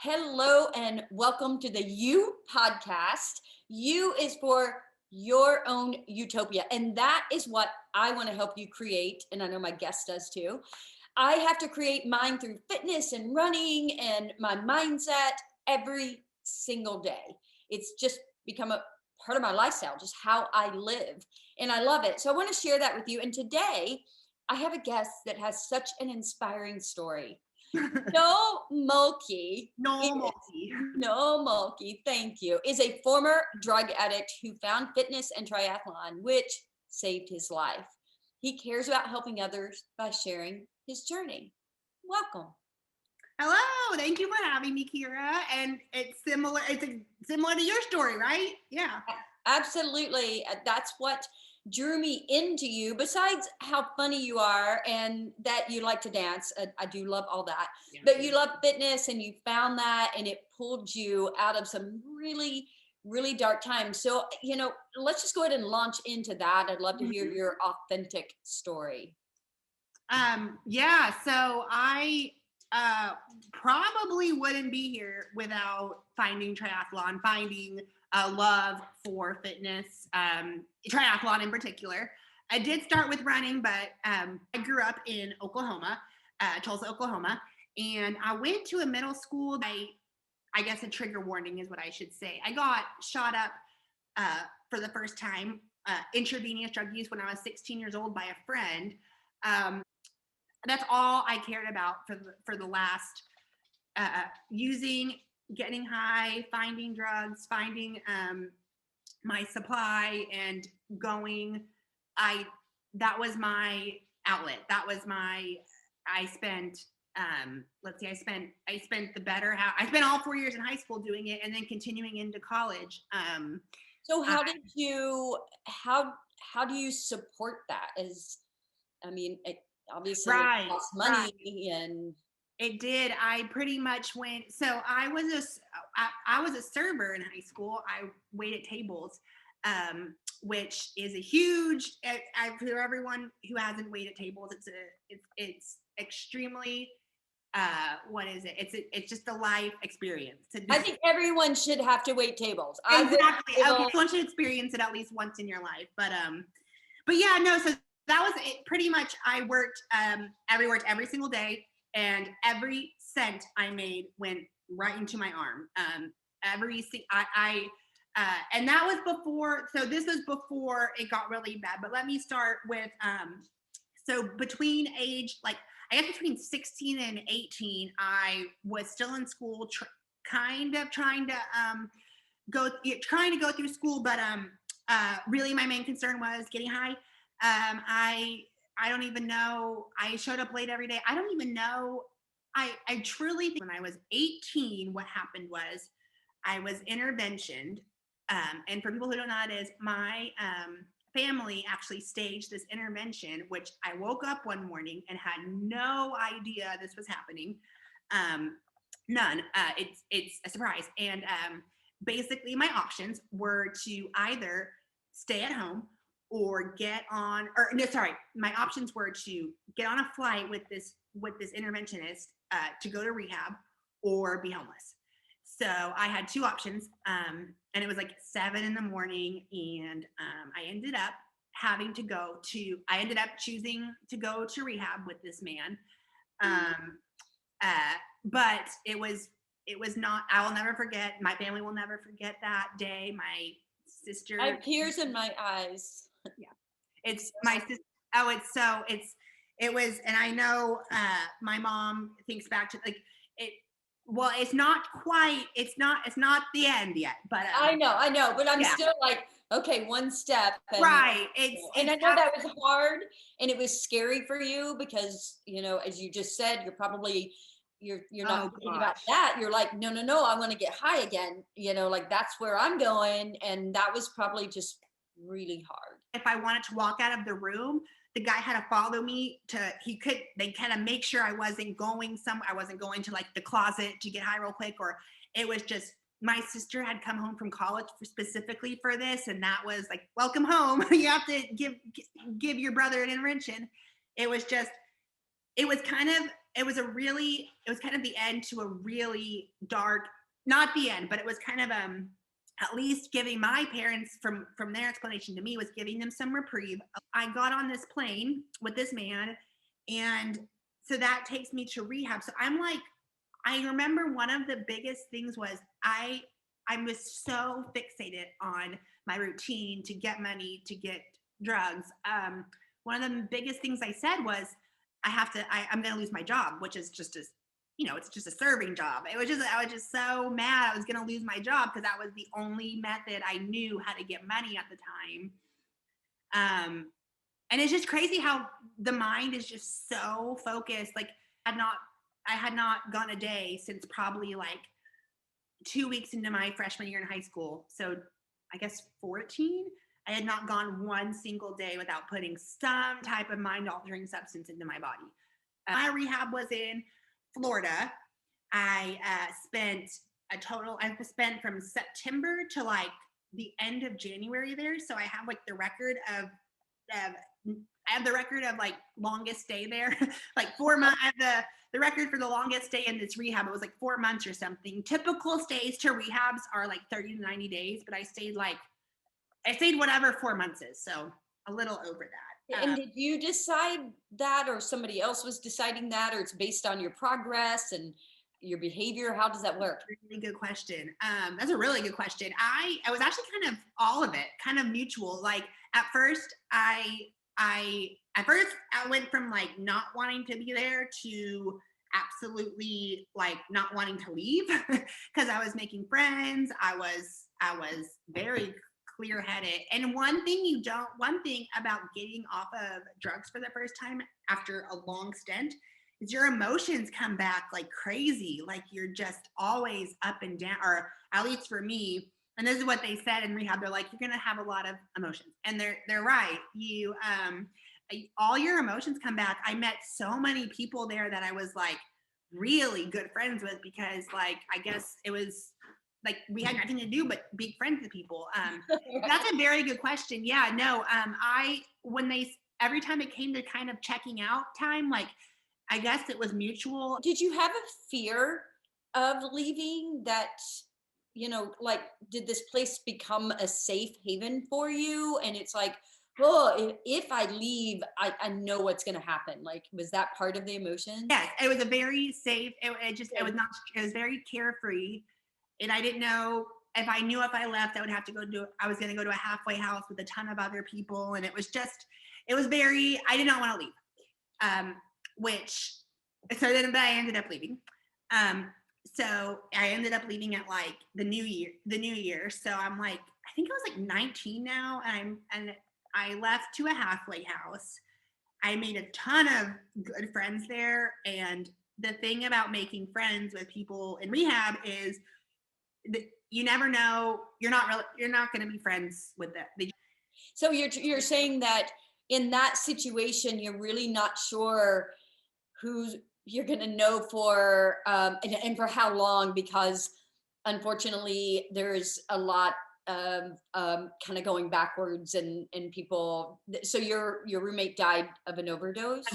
Hello and welcome to the You podcast. You is for your own utopia. And that is what I want to help you create. And I know my guest does too. I have to create mine through fitness and running and my mindset every single day. It's just become a part of my lifestyle, just how I live. And I love it. So I want to share that with you. And today I have a guest that has such an inspiring story. Noel Mulkey. Noel Mulkey, thank you, is a former drug addict who found fitness and triathlon, which saved his life. He cares about helping others by sharing his journey. Welcome. Hello, thank you for having me, Kyra. And it's similar to your story, right? Yeah. Absolutely. That's what drew me into you, besides how funny you are and that you like to dance. I do love all that. Yeah. But you love fitness and you found that and it pulled you out of some really, really dark times. So, let's just go ahead and launch into that. I'd love to hear your authentic story. So I probably wouldn't be here without finding triathlon, finding a love for fitness, triathlon in particular. I did start with running, but I grew up in Oklahoma, Tulsa, Oklahoma, and I went to a middle school. I guess a trigger warning is what I should say. I got shot up for the first time, intravenous drug use when I was 16 years old by a friend. That's all I cared about for the last using, getting high, finding drugs, finding my supply and going. That was my outlet. That was I spent I spent all 4 years in high school doing it and then continuing into college. So how do you support that? Obviously right, it costs money, right. And it did. I pretty much went. So I was a server in high school. I waited tables, which is a huge. For everyone who hasn't waited tables, it's extremely. What is it? It's just a life experience. I think everyone should have to wait tables. Exactly. Okay, everyone should experience it at least once in your life. But yeah, no. So that was it. Pretty much, I worked every single day. And every cent I made went right into my arm. And that was before. So this was before it got really bad. But let me start with. So between 16 and 18, I was still in school, trying to go through school. But really, my main concern was getting high. I don't even know. I showed up late every day. I don't even know. I truly think when I was 18, what happened was I was interventioned. And for people who don't know what it is, my family actually staged this intervention, which I woke up one morning and had no idea this was happening. None. It's a surprise. And basically my options were to either stay at home or my options were to get on a flight with this interventionist to go to rehab or be homeless. So I had two options, and it was like 7 a.m, and I ended up choosing to go to rehab with this man. But it was not. I will never forget. My family will never forget that day. My sister. I have tears in my eyes. Yeah, it's my sister. It was, and I know my mom thinks back to like it. Well, it's not the end yet, but I know, but I'm still like, okay, one step. Right. And I know that was hard and it was scary for you because, as you just said, you're probably, you're not thinking about that. You're like, no, I want to get high again. Like that's where I'm going. And that was probably just really hard. If I wanted to walk out of the room, the guy had to follow me they kind of make sure I wasn't going somewhere. I wasn't going to like the closet to get high real quick, or it was just, my sister had come home from college specifically for this. And that was like, welcome home. You have to give your brother an intervention. It was kind of it was kind of the end to a really dark, not the end, but it was kind of at least giving my parents, from their explanation to me, was giving them some reprieve. I got on this plane with this man, and so that takes me to rehab. So I'm like, I remember one of the biggest things was I was so fixated on my routine to get money, to get drugs. One of the biggest things I said was, I'm going to lose my job, which is just as, it's just a serving job. I was just so mad I was going to lose my job because that was the only method I knew how to get money at the time. And it's just crazy how the mind is just so focused. Like I had not gone a day since probably like 2 weeks into my freshman year in high school. So I guess 14, I had not gone one single day without putting some type of mind-altering substance into my body. My rehab was in Florida. I spent from September to like the end of January there. So I have like the record of like longest stay there, like 4 months. I have the record for the longest stay in this rehab. It was like 4 months or something. Typical stays to rehabs are like 30 to 90 days, but I stayed whatever 4 months is. So a little over that. And did you decide that, or somebody else was deciding that, or it's based on your progress and your behavior? How does that work? Really good question. That's a really good question. I was actually kind of all of it, kind of mutual. Like at first I went from like not wanting to be there to absolutely like not wanting to leave because I was making friends. I was very clear-headed. And one thing about getting off of drugs for the first time after a long stint is your emotions come back like crazy. Like you're just always up and down, or at least for me. And this is what they said in rehab. They're like, you're going to have a lot of emotions. And they're right. You, all your emotions come back. I met so many people there that I was like really good friends with because like, I guess it was like, we had nothing to do but be friends with people. That's a very good question. Yeah, no. Every time it came to kind of checking out time, like, I guess it was mutual. Did you have a fear of leaving that, like, did this place become a safe haven for you? And it's like, oh, if I leave, I know what's going to happen. Like, was that part of the emotion? Yes, it was a very safe, it was very carefree. And I didn't know if I left, I was going to go to a halfway house with a ton of other people. And I did not want to leave. So then I ended up leaving. So I ended up leaving at like the new year. So I'm like, I think I was like 19 now. And I left to a halfway house. I made a ton of good friends there. And the thing about making friends with people in rehab is that you never know, you're not going to be friends with them. So you're saying that in that situation, you're really not sure who you're going to know for and for how long, because unfortunately there's a lot of kind of going backwards and people. So your roommate died of an overdose?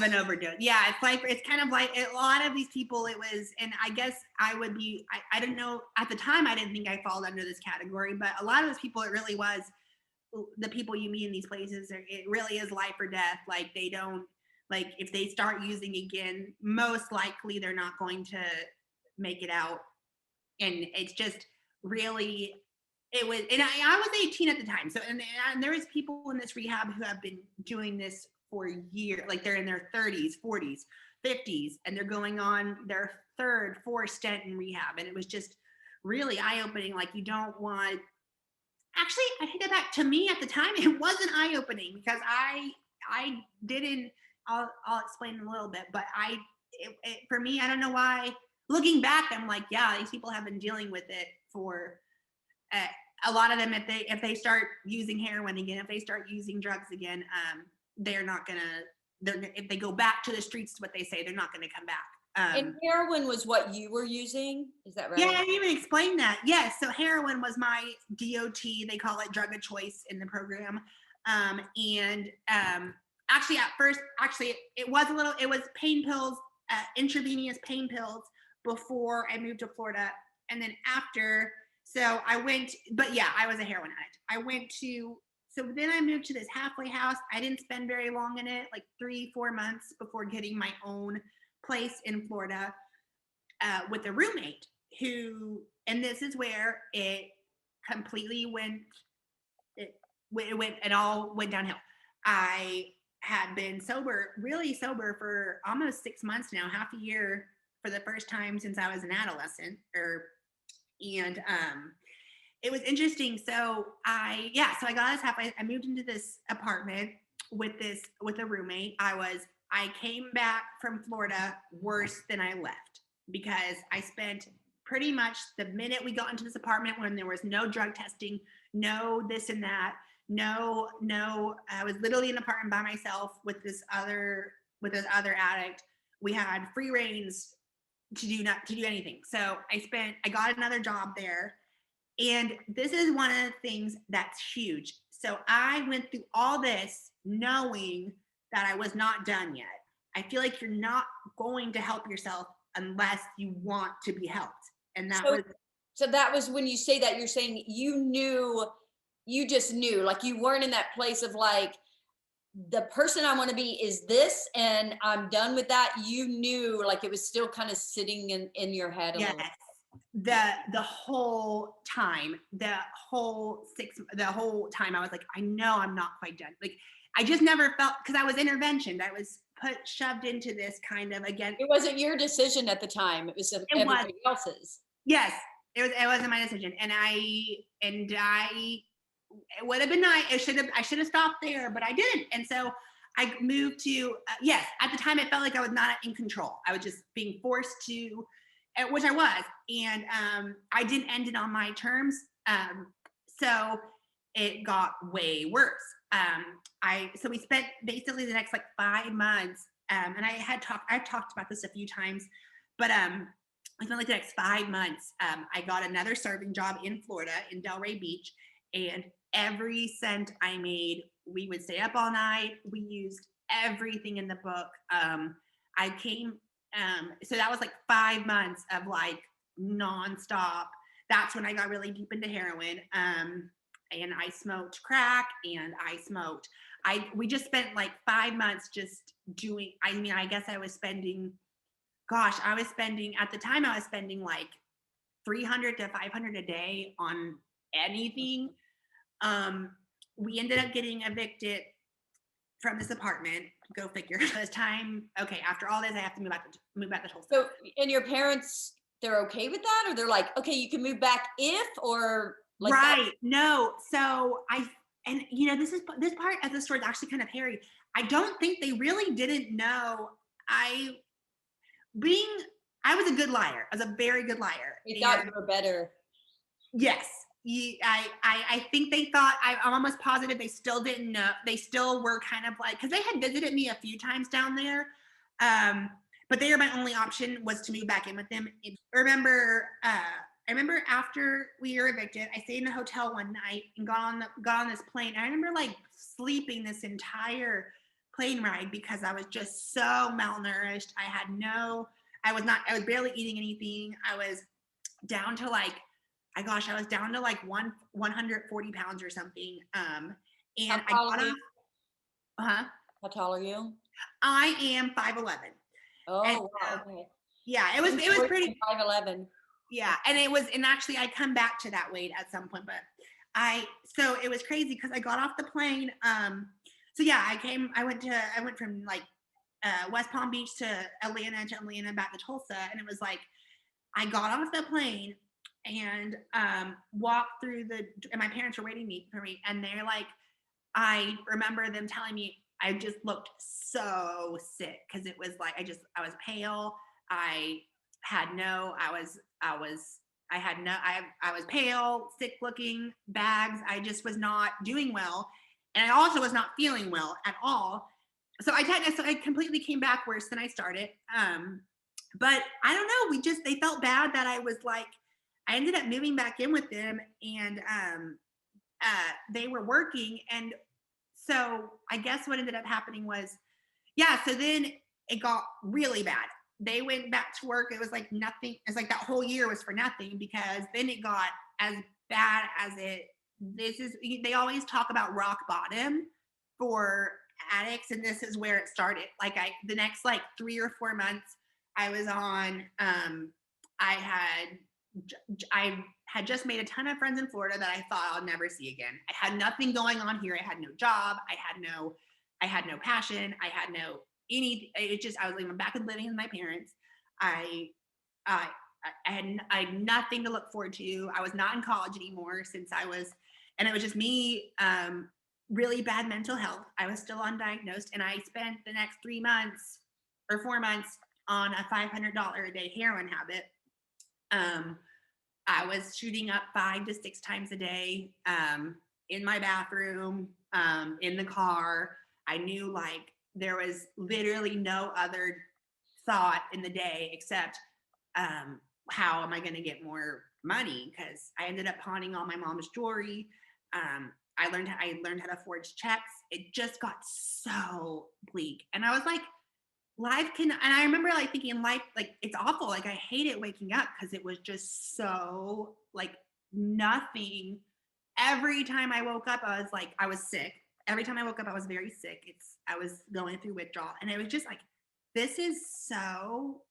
Yeah, it's kind of like a lot of these people, it was, and I guess I don't know, at the time I didn't think I fall under this category, but a lot of those people, it really was the people you meet in these places, it really is life or death. Like they don't, like if they start using again, most likely they're not going to make it out. And it's just really, it was, and I was 18 at the time. So, and there is people in this rehab who have been doing this for years, like they're in their 30s, 40s, 50s, and they're going on their third, fourth stint in rehab. And it was just really eye-opening. Like you don't want, actually, I take that back. To me at the time, it wasn't eye-opening because I didn't, I'll explain in a little bit, but for me, I don't know why. Looking back, I'm like, yeah, these people have been dealing with it for a lot of them. If they start using heroin again, if they start using drugs again, they're not gonna. If they go back to the streets, what they say, they're not gonna come back. And heroin was what you were using, is that right? Yeah, I didn't even explain that. Yes, so heroin was my DOT. They call it drug of choice in the program, actually at first, it was pain pills intravenous pain pills before I moved to Florida. And then after, so I went, but yeah, I was a heroin addict. So then I moved to this halfway house. I didn't spend very long in it, like 3-4 months before getting my own place in Florida with a roommate and this is where it completely it all went downhill. I had been really sober for almost 6 months now, half a year for the first time since I was an adolescent. And it was interesting. So I got this halfway. I moved into this apartment with a roommate. I came back from Florida worse than I left because I spent pretty much the minute we got into this apartment when there was no drug testing, no this and that, no, I was literally in an apartment by myself with this other addict. We had free reins to do anything. So I got another job there. And this is one of the things that's huge. So I went through all this knowing that I was not done yet. I feel like you're not going to help yourself unless you want to be helped. And so that was when you say that, you're saying you just knew, like you weren't in that place of like, the person I want to be is this, and I'm done with that. You knew, like it was still kind of sitting in your head a little. The whole time, the whole time I was like, I know I'm not quite done. Like I just never felt, because I was interventioned. I was shoved into this kind of, again. It wasn't your decision at the time. It was everybody else's. Yes, it wasn't my decision. And it would have been nice. I should have stopped there, but I didn't. And so I moved to, at the time it felt like I was not in control. I was just being forced to, which I was. And I didn't end it on my terms. So it got way worse. So we spent basically the next like 5 months. And I've talked about this a few times, but I spent like the next 5 months. I got another serving job in Florida in Delray Beach, and every cent I made, we would stay up all night. We used everything in the book. So that was like 5 months of like nonstop. That's when I got really deep into heroin. And I smoked crack, and we just spent like 5 months just doing, I guess I was spending, at the time I was spending like $300 to $500 a day on anything. We ended up getting evicted from this apartment. Go figure. This time, okay, after all this, I have to move back to Tulsa. So, and your parents, they're okay with that, or they're like, okay, you can move back or like right? that? No. So this part of the story is actually kind of hairy. I don't think they really didn't know. I was a good liar. I was a very good liar. They thought you were better. Yes. I think they thought, I'm almost positive they still didn't know. They still were kind of like, because they had visited me a few times down there. But they were my only option was to move back in with them. I remember after we were evicted, I stayed in a hotel one night and got on this plane. I remember like sleeping this entire plane ride because I was just so malnourished. I was barely eating anything. I was down to like, 140 pounds or something. And I got off. How tall are you? I am 5'11". Oh, wow. Okay. Yeah, it was pretty 5'11". Yeah, and actually I come back to that weight at some point, but so it was crazy because I got off the plane. So yeah, I went from like West Palm Beach to Atlanta back to Tulsa, and it was like I got off the plane and walked through and my parents were waiting for me, and they're like, I remember them telling me I just looked so sick because it was like I was pale. I was pale, sick looking, bags. I just was not doing well. And I also was not feeling well at all. So I completely came back worse than I started. But I don't know, they felt bad that I was like, I ended up moving back in with them, and they were working. And so I guess what ended up happening was, so then it got really bad. they went back to work. It was like nothing. It's like that whole year was for nothing, because then it got as bad as they always talk about rock bottom for addicts, and this is where it started. Like the next like 3 or 4 months I was on, I had just made a ton of friends in Florida that I thought I'll never see again. I had nothing going on here. I had no job. I had no passion. I had no I was living back and living with my parents. I I I had nothing to look forward to. I was not in college anymore and it was just me, really bad mental health. I was still undiagnosed, and I spent the next 3 months or 4 months on a $500 a day heroin habit. I was shooting up 5 to 6 times a day, in my bathroom, in the car. I knew like there was literally no other thought in the day except, how am I going to get more money? Because I ended up pawning all my mom's jewelry. I learned how to forge checks. It just got so bleak, and I was like, and I remember like thinking life, like it's awful. Like I hated waking up because it was just so like nothing. Every time I woke up, I was sick. Every time I woke up, I was very sick. I was going through withdrawal, and it was just like, this is so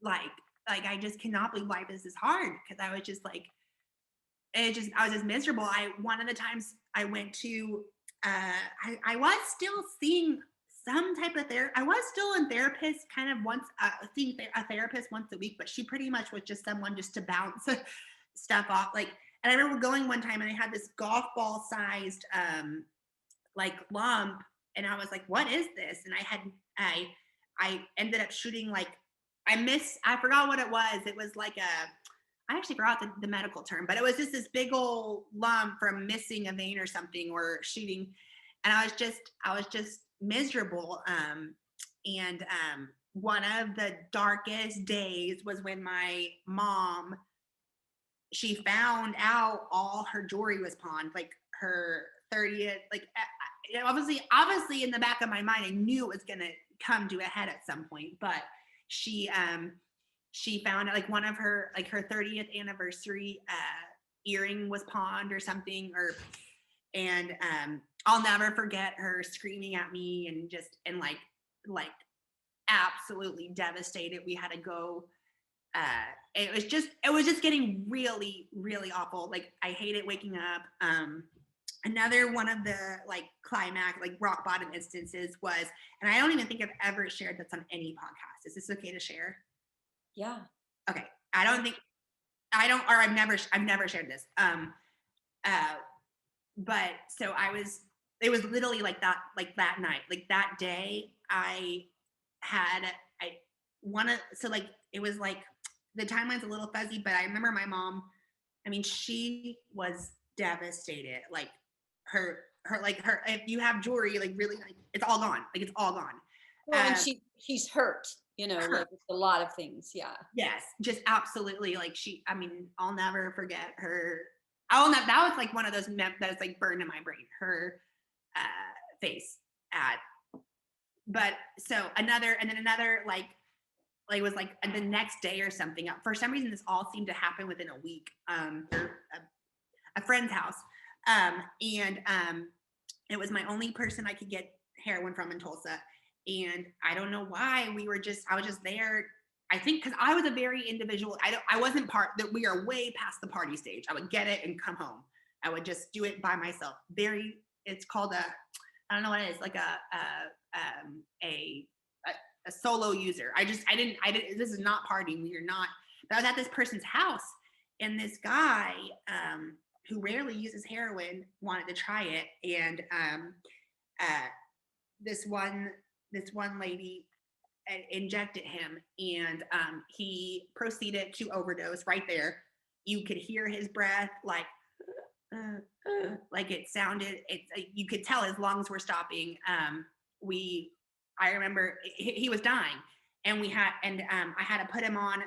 like I just cannot believe life is this hard, because I was just like, I was just miserable. One of the times I went to, I was still seeing some type of therapy. I was still in therapist kind of seeing a therapist once a week, but she pretty much was just someone just to bounce stuff off. Like, and I remember going one time and I had this golf ball sized, like lump, and I was like, what is this? And I ended up shooting like, I forgot what it was. It was like I actually forgot the medical term, but it was just this big old lump from missing a vein or something, or shooting. And I was just miserable. And one of the darkest days was when my mom, she found out all her jewelry was pawned, like her 30th, like obviously in the back of my mind, I knew it was going to come to a head at some point, but she found out like one of her, like her 30th anniversary earring was pawned or something, and I'll never forget her screaming at me and like absolutely devastated. We had to go. It was just getting really, really awful. Like I hated waking up. Another one of the like climax, like rock bottom instances was, and I don't even think I've ever shared this on any podcast. Is this okay to share? Yeah. Okay. I've never shared this. But so it was literally like that night, like that day it was like, the timeline's a little fuzzy, but I remember my mom, I mean, she was devastated. Like her, if you have jewelry, like really, like it's all gone. Like it's all gone. Well, and she's hurt, like it's a lot of things. Yeah. Yes, just absolutely. Like I mean, I'll never forget her. That was like one of those that is like burned in my brain, her face but so another like it was like the next day or something. For some reason, this all seemed to happen within a week. A friend's house. And it was my only person I could get heroin from in Tulsa. And I don't know why I was just there. I think because I was a very individual. I wasn't that we are way past the party stage. I would get it and come home. I would just do it by myself. It's called I don't know what it is, like a solo user. I didn't, this is not partying. We are not, but I was at this person's house, and this guy, who rarely uses heroin, wanted to try it. And this one lady injected him, and he proceeded to overdose right there. You could hear his breath, like it sounded, you could tell his lungs were stopping. I remember he was dying, and I had to put him on,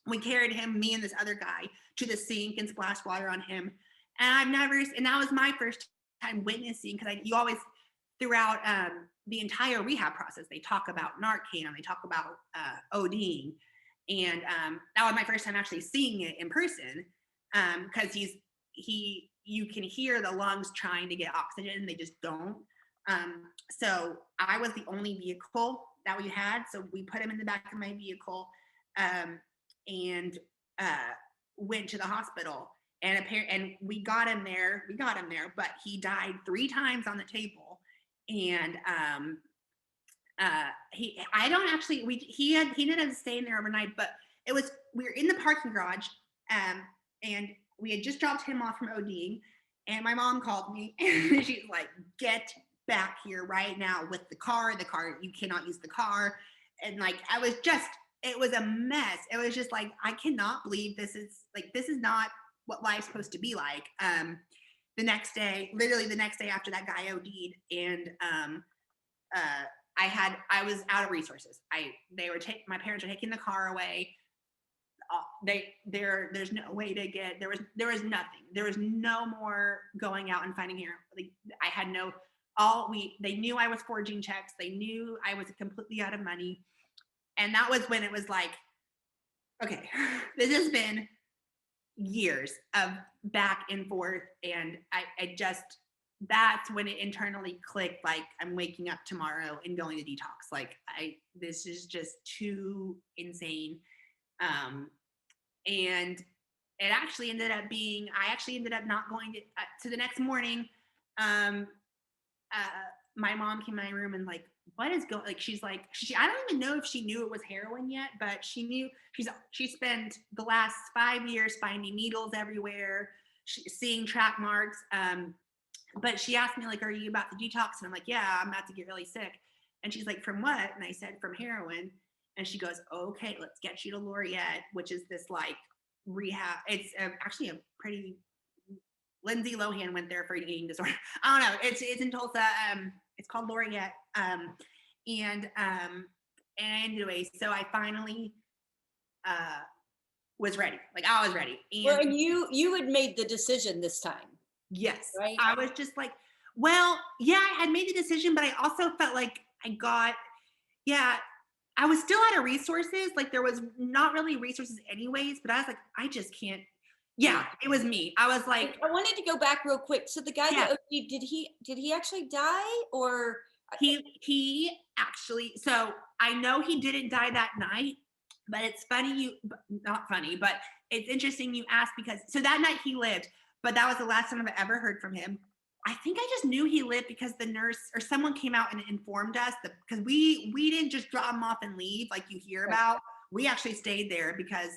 we carried him, me and this other guy, to the sink and splashed water on him. And that was my first time witnessing, because you always throughout the entire rehab process, they talk about Narcan, they talk about ODing. And that was my first time actually seeing it in person, because you can hear the lungs trying to get oxygen and they just don't. So I was the only vehicle that we had. So we put him in the back of my vehicle and went to the hospital. And we got him there, but he died 3 times on the table. And he ended up staying there overnight, but we were in the parking garage, and we had just dropped him off from ODing, and my mom called me and she's like, get back here right now with the car, you cannot use the car. And like, it was a mess. It was just like, I cannot believe this is not what life's supposed to be like. Literally the next day after that guy OD'd, and I was out of resources. My parents were taking the car away. There's no way to get, there was nothing. There was no more going out and finding here. Like, they knew I was forging checks. They knew I was completely out of money. And that was when it was like, okay, this has been years of back and forth. And that's when it internally clicked. Like, I'm waking up tomorrow and going to detox. Like, this is just too insane. And it actually ended up being, I actually ended up not going to the next morning. My mom came in my room and like, what is going, like, she's like, I don't even know if she knew it was heroin yet, but she knew. She spent the last 5 years finding needles everywhere, seeing track marks. But she asked me, like, are you about to detox? And I'm like, yeah, I'm about to get really sick. And she's like, from what? And I said, from heroin. And she goes, okay, let's get you to Laureate, which is this like rehab. It's actually a pretty, Lindsay Lohan went there for an eating disorder. I don't know. It's in Tulsa. It's called Laureate. And anyway, so I finally was ready. Like, I was ready. And you had made the decision this time. Yes. Right. I was just like, well, yeah, I had made the decision, but I also felt like I was still out of resources. Like, there was not really resources anyways, but I was like, I just can't. Yeah, it was me. I was like, I wanted to go back real quick. So the guy that OD'd, did he actually die, or he actually, so I know he didn't die that night, but it's not funny, but it's interesting you asked, because so that night he lived, but that was the last time I've ever heard from him. I think I just knew he lived because the nurse or someone came out and informed us because we didn't just drop him off and leave like you hear about. We actually stayed there because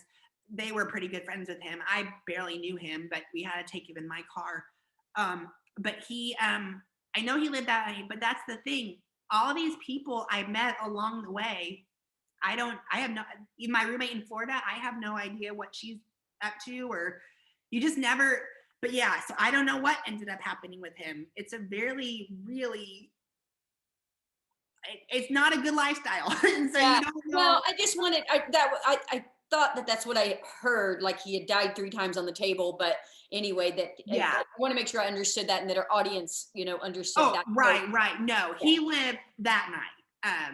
they were pretty good friends with him. I barely knew him, but we had to take him in my car. But he, I know he lived that night, but that's the thing. All these people I met along the way, my roommate in Florida, I have no idea what she's up to, or you just never, but yeah, so I don't know what ended up happening with him. It's a really, really, it's not a good lifestyle. And so you don't know. Well, I just wanted, I thought that's what I heard, like he had died 3 times on the table, but anyway, I want to make sure I understood that and that our audience, understood that. Right. No, he lived that night.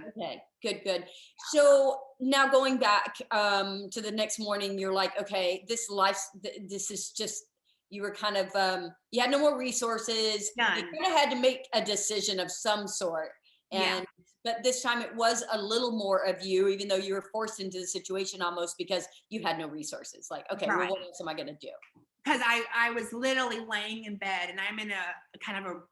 Okay, good. So now going back to the next morning, you're like, okay, this is just, you were kind of, you had no more resources. None. You kind of had to make a decision of some sort. But this time it was a little more of you, even though you were forced into the situation almost because you had no resources. Like, okay, well, what else am I going to do? Because I was literally laying in bed, and I'm in a kind of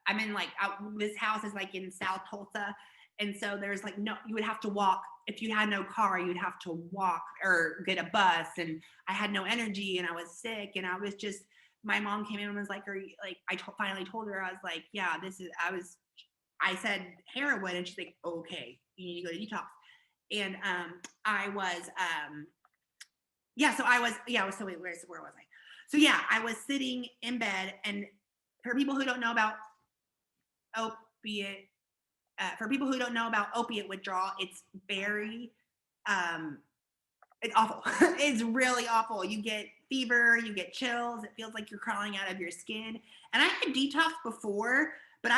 I'm in like, this house is like in South Tulsa. And so there's like, no, you would have to walk. If you had no car, you'd have to walk or get a bus. And I had no energy and I was sick. And I was just, my mom came in and was like, are you, like, finally told her, I was like, yeah, I said heroin. And she's like, okay, you need to go to detox. And where was I? So yeah, I was sitting in bed, and for people who don't know about opiate withdrawal, it's very, it's awful. It's really awful. You get fever, you get chills. It feels like you're crawling out of your skin. And I had detoxed before, but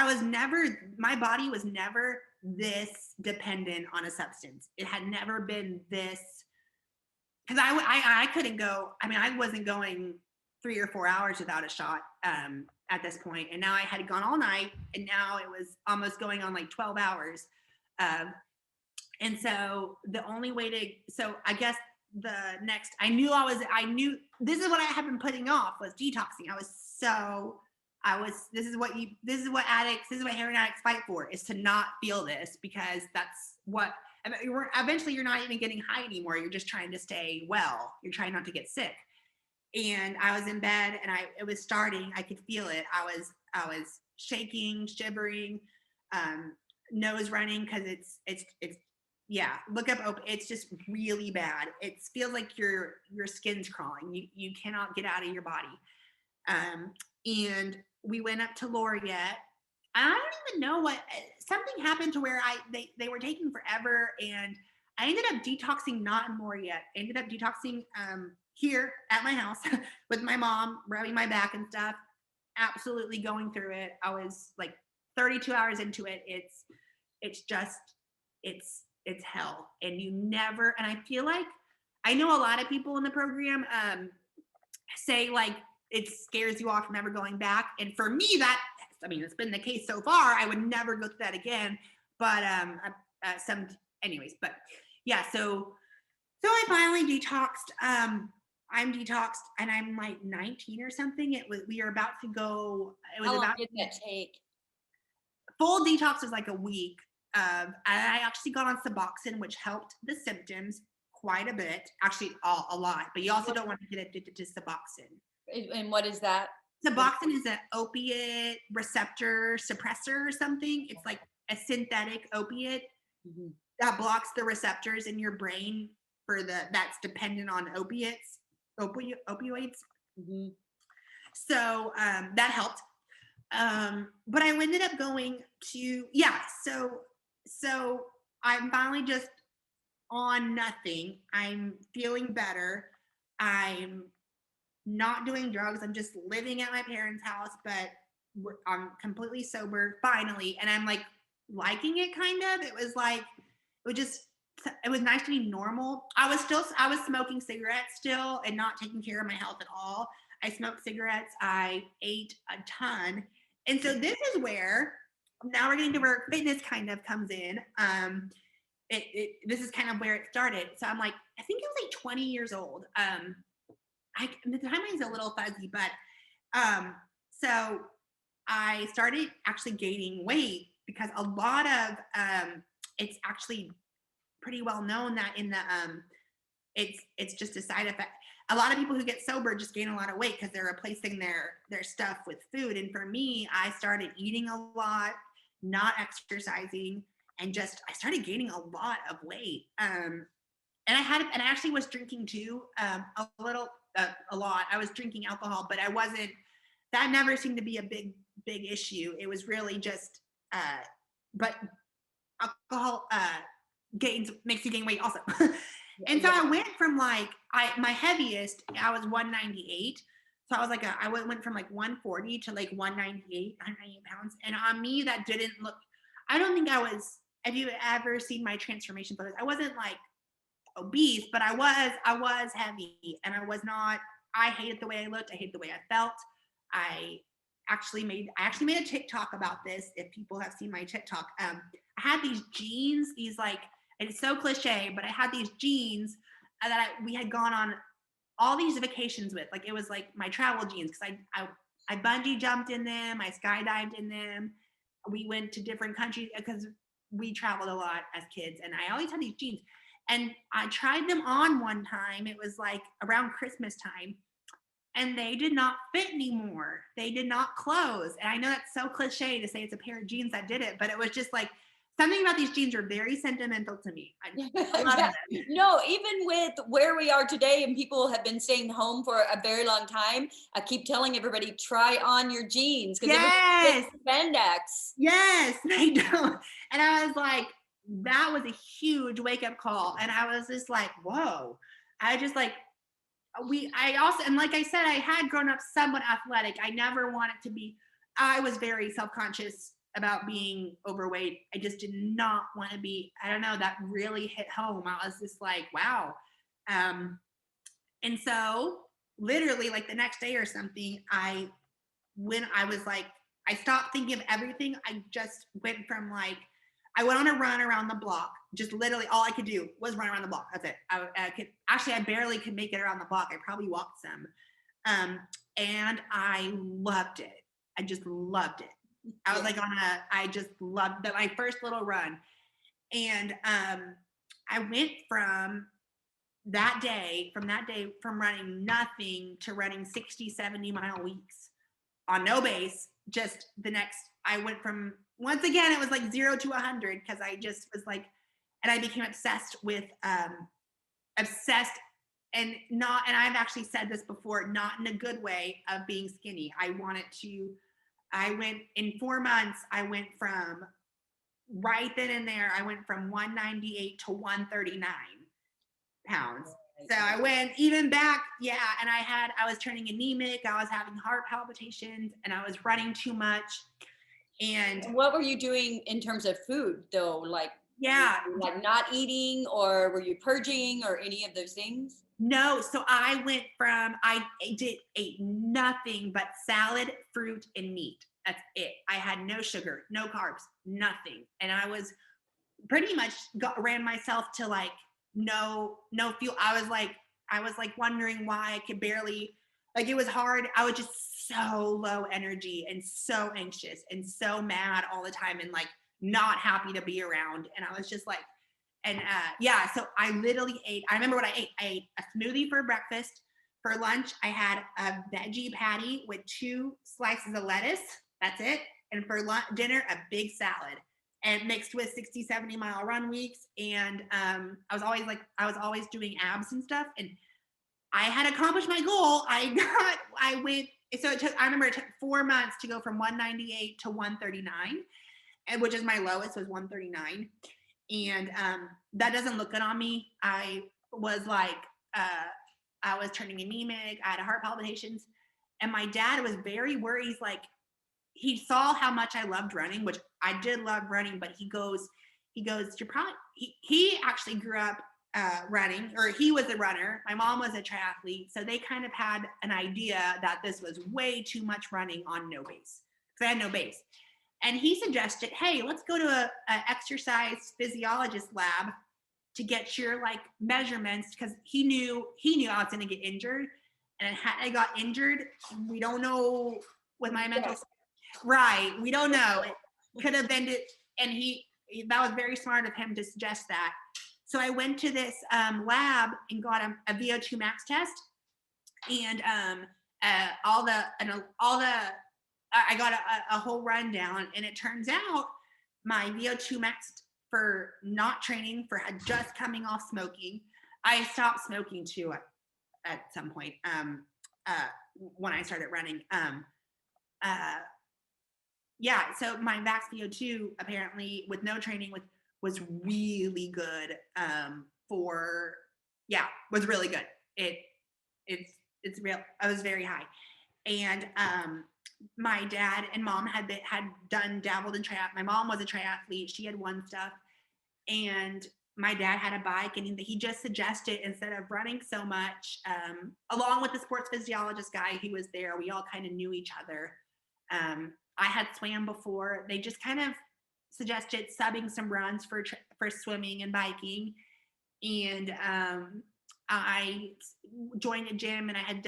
my body was never this dependent on a substance. It had never been this, because I couldn't go, I mean, I wasn't going 3 or 4 hours without a shot at this point. And now I had gone all night, and now it was almost going on like 12 hours. And so the only way so I guess I knew this is what I had been putting off, was detoxing. This is what heroin addicts fight for, is to not feel this, because that's what, eventually you're not even getting high anymore. You're just trying to stay well. You're trying not to get sick. And I was in bed, and it was starting. I could feel it. I was shaking, shivering, nose running, because it's look up it's just really bad. It feels like your skin's crawling. You cannot get out of your body. And we went up to Laureate. I don't even know something happened to where they were taking forever, and I ended up detoxing not in Laureate. I ended up detoxing here at my house with my mom, rubbing my back and stuff, absolutely going through it. I was like 32 hours into it. It's hell. And and I feel like, I know a lot of people in the program say like it scares you off from ever going back. And for me, it's been the case so far. I would never go through that again. But so I finally detoxed. I'm detoxed, and I'm like 19 or something. We are about to go. How long did that take? Full detox was like a week. I actually got on Suboxone, which helped the symptoms quite a bit. Actually, a lot. But you also don't want to get addicted to Suboxone. And what is that? Suboxone is an opiate receptor suppressor or something. It's like a synthetic opiate that blocks the receptors in your brain that's dependent on opioids. So that helped. But I ended up going to, so I'm finally just on nothing. I'm feeling better. I'm not doing drugs. I'm just living at my parents' house, but I'm completely sober finally. And I'm like liking it kind of. It was nice to be normal. I was smoking cigarettes still and not taking care of my health at all. I smoked cigarettes. I ate a ton. And so this is where, now we're getting to where fitness kind of comes in. This is kind of where it started. So I'm like, I think I was like 20 years old. The timeline's a little fuzzy, but so I started actually gaining weight, because a lot of it's actually pretty well known that in the it's just a side effect. A lot of people who get sober just gain a lot of weight because they're replacing their stuff with food. And for me, I started eating a lot, not exercising, and I started gaining a lot of weight. And I actually was drinking too, a lot. I was drinking alcohol, but that never seemed to be a big issue. It was really just, but alcohol makes you gain weight also. And so I went from my heaviest, I was 198. So I was like, I went from like 140 to like 198 pounds. And on me, that didn't look, I don't think have you ever seen my transformation photos? I wasn't like obese, but I was heavy, and I hated the way I looked. I hated the way I felt. I actually made a TikTok about this. If people have seen my TikTok, I had these jeans, and it's so cliche, but I had these jeans that we had gone on all these vacations with. Like, it was like my travel jeans, because I bungee jumped in them, I skydived in them. We went to different countries because we traveled a lot as kids, and I always had these jeans. And I tried them on one time. It was like around Christmas time, and they did not fit anymore. They did not close. And I know that's so cliche to say it's a pair of jeans that did it, but it was just like, something about these jeans are very sentimental to me. I love them. No, even with where we are today, and people have been staying home for a very long time, I keep telling everybody, try on your jeans, because yes, spandex. Yes, they don't. And I was like, that was a huge wake-up call. And I was just like, whoa. I also, and like I said, I had grown up somewhat athletic. I never wanted to be, I was very self-conscious about being overweight. I just did not want to be, I don't know, that really hit home. I was just like, wow. And so literally like the next day or something, when I was like, I stopped thinking of everything. I just went from like, I went on a run around the block. Just literally all I could do was run around the block. That's it. I barely could make it around the block. I probably walked some. And I loved it. I just loved it. I was like I just loved that, my first little run. And I went from that day, from running nothing to running 60, 70 mile weeks on no base. Just the next, I went from, once again, it was like 0 to 100 because I just was like, and I became obsessed with, and I've actually said this before, not in a good way of being skinny. I went in 4 months, I went from right then and there, I went from 198 to 139 pounds. So I went even back, and I was turning anemic, I was having heart palpitations, and I was running too much. And what were you doing in terms of food though? Like not eating, or were you purging, or any of those things? No, so I ate nothing but salad, fruit, and meat. That's it. I had no sugar, no carbs, nothing. And I was pretty much ran myself to like no fuel. I was like wondering why I could barely, like, it was hard. I was just so low energy and so anxious and so mad all the time and like not happy to be around. And I was just like, and so I literally I remember what I ate. I ate a smoothie for breakfast. For lunch, I had a veggie patty with 2 slices of lettuce. That's it. And for dinner, a big salad, and mixed with 60, 70 mile run weeks. And I was always doing abs and stuff. And I had accomplished my goal. I remember it took 4 months to go from 198 to 139, and which is my lowest, was 139. And that doesn't look good on me. I was like, I was turning anemic. I had heart palpitations. And my dad was very worried. He's like, he saw how much I loved running, which I did love running, but he goes, you're probably, he actually grew up running, or he was a runner. My mom was a triathlete. So they kind of had an idea that this was way too much running on no base, because I had no base. And he suggested, hey, let's go to a exercise physiologist lab to get your like measurements, because he knew I was going to get injured. And I got injured. We don't know with my mental state. Right. We don't know. It could have been it. And that was very smart of him to suggest that. So I went to this lab and got a VO2 max test, and I got a whole rundown, and it turns out my VO2 max for not training, for just coming off smoking. I stopped smoking too at some point when I started running. So my max VO2 apparently with no training was really good. Was really good. It's real. I was very high, and my dad and mom had dabbled in triathlon. My mom was a triathlete. She had won stuff, and my dad had a bike, and he just suggested, instead of running so much, along with the sports physiologist guy who was there, we all kind of knew each other. I had swam before. They just kind of suggested subbing some runs for swimming and biking. And I joined a gym, and I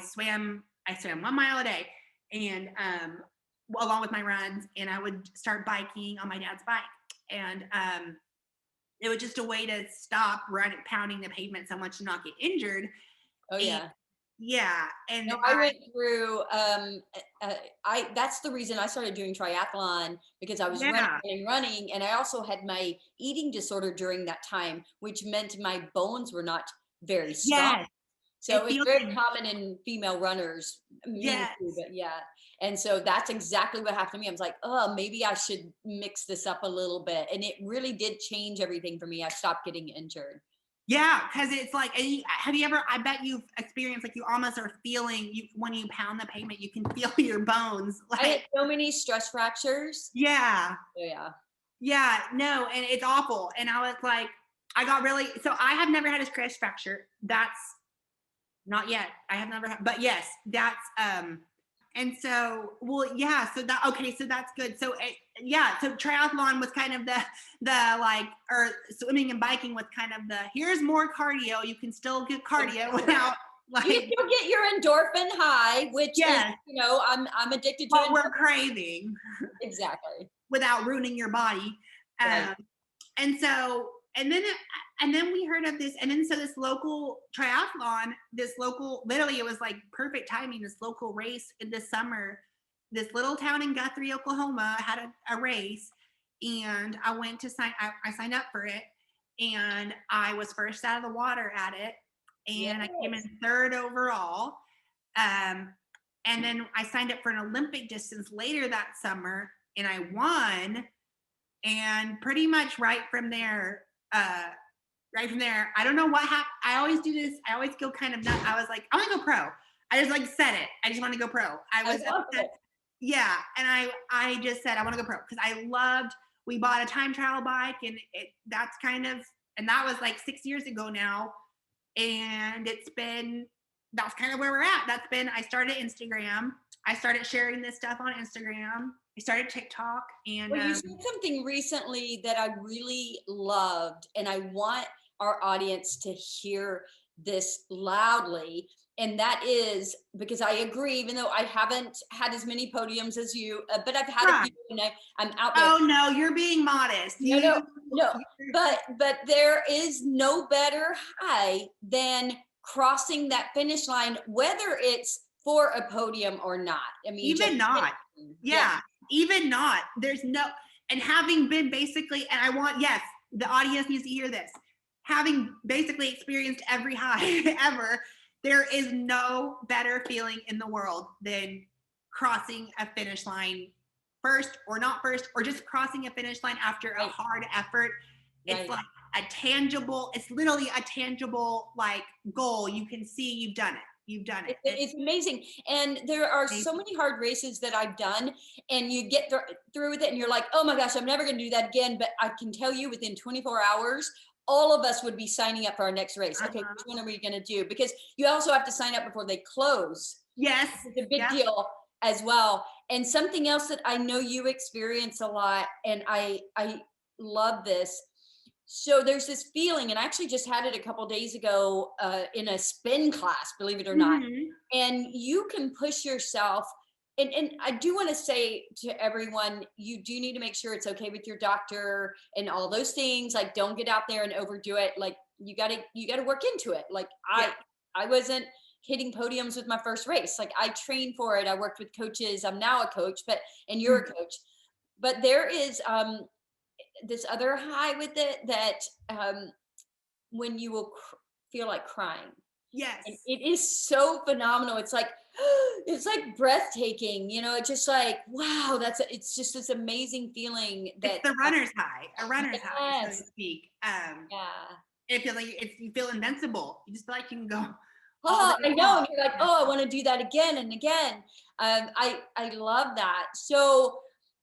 swam 1 mile a day, and along with my runs, and I would start biking on my dad's bike. And it was just a way to stop pounding the pavement so much to not get injured. Oh yeah. And no, I went through that's the reason I started doing triathlon, because I was running, and I also had my eating disorder during that time, which meant my bones were not very strong. So it's very common in female runners. Too, but and so that's exactly what happened to me. I was like, oh, maybe I should mix this up a little bit, and it really did change everything for me. I stopped getting injured. Yeah, because it's like, have you ever, I bet you've experienced, like, you almost are feeling, when you pound the pavement, you can feel your bones. I had Like, so many stress fractures. yeah, Oh, yeah. yeah, no, and it's awful. And I was like, I got really, so I have never had a stress fracture. That's not yet. I have never had, but yes, that's, and so, well, yeah, so that, okay, so that's good. So, yeah, so triathlon was kind of the like, or swimming and biking was kind of the, here's more cardio. You can still get cardio without, like, You still get your endorphin high, which is, yes, I'm addicted to what it. we're craving Exactly. without ruining your body. Right. And so, and then we heard of this, and then so this local triathlon, literally it was like perfect timing. This local race in this summer, this little town in Guthrie, Oklahoma had a race, and I went to I signed up for it, and I was first out of the water at it, and I came in Yes. third overall. And then I signed up for an Olympic distance later that summer, and I won. And pretty much right from there, I don't know what happened. I always do this. I always go kind of nuts. I was like, I want to go pro. I just like said it. I just want to go pro. I was love it. yeah, and I just said I want to go pro because I loved. We bought a time trial bike, and that's kind of, and that was like 6 years ago now, and that's kind of where we're at. I started Instagram. I started sharing this stuff on Instagram. I started TikTok, and Well, you said something recently that I really loved, and I want our audience to hear this loudly. And that is because I agree, even though I haven't had as many podiums as you, but I've had a few, and I'm out there. oh no, you're being modest. No. But there is no better high than crossing that finish line, whether it's for a podium or not. I mean, even not. Yeah, even not. There's no, and having been basically, and I want, yes, the audience needs to hear this. Having basically experienced every high ever, there is no better feeling in the world than crossing a finish line first or not first, or just crossing a finish line after a hard effort. It's like it's literally a tangible like goal. You can see you've done it. You've done it. It's amazing. And there are so many hard races that I've done, and you get through with it and you're like, oh my gosh, I'm never going to do that again. But I can tell you within 24 hours, all of us would be signing up for our next race. Okay, which one are we going to do? Because you also have to sign up before they close. Yes. It's a big deal as well. And something else that I know you experience a lot, and I love this. So there's this feeling, and I actually just had it a couple days ago in a spin class, believe it or not. And you can push yourself. And I do want to say to everyone, you do need to make sure it's okay with your doctor and all those things. Like, don't get out there and overdo it. Like, you gotta work into it. Like I wasn't hitting podiums with my first race. Like, I trained for it. I worked with coaches. I'm now a coach, and you're a coach. But there is this other high with it that when you will feel like crying. Yes. And it is so phenomenal. It's like breathtaking, it's just like, wow, it's just this amazing feeling that it's the runner's high, high, so to speak. Yeah. It feels like you feel invincible. You just feel like you can go. Oh, I know. And you're like, oh, I want to do that again and again. I love that. So,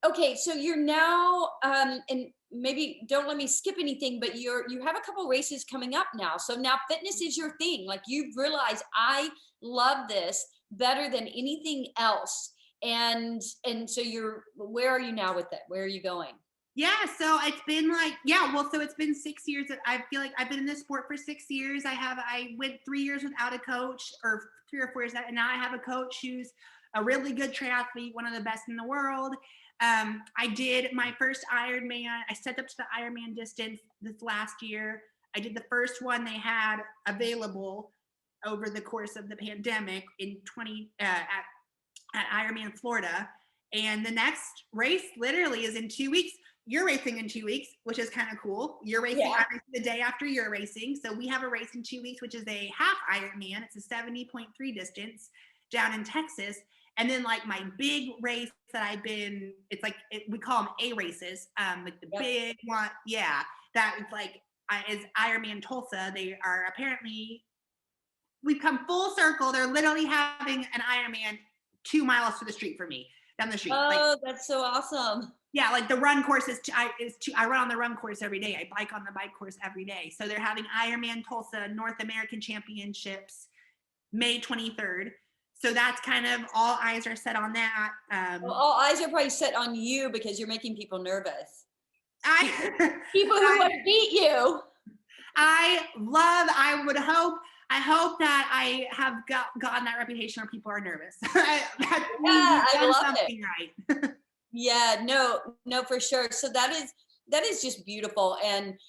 okay, so you're now, and maybe don't let me skip anything, but you have a couple races coming up now. So now fitness is your thing. Like, you've realized, I love this better than anything else. And so where are you now with it? Where are you going? Yeah, so it's been like, so it's been 6 years. I feel like I've been in this sport for 6 years. I went 3 years without a coach, or 3 or 4 years, and now I have a coach who's a really good triathlete, one of the best in the world. I did my first Ironman. I stepped up to the Ironman distance this last year. I did the first one they had available over the course of the pandemic in at Ironman Florida. And the next race literally is in 2 weeks. You're racing in 2 weeks, which is kind of cool. You're racing, I'm racing the day after you're racing. So we have a race in 2 weeks, which is a half Ironman. It's a 70.3 distance down in Texas. And then like my big race that we call them A races, like the big one. Yeah, that it's like is Ironman Tulsa. They are apparently, we've come full circle. They're literally having an Ironman 2 miles to the street for me, down the street. Oh, that's so awesome. Yeah, like the run course I run on the run course every day. I bike on the bike course every day. So they're having Ironman Tulsa North American Championships May 23rd. So that's kind of all eyes are set on that. Well, all eyes are probably set on you because you're making people nervous. I People who want to beat you. I hope that I have gotten that reputation where people are nervous. I love something it. Right. Yeah, no, for sure. So that is just beautiful. And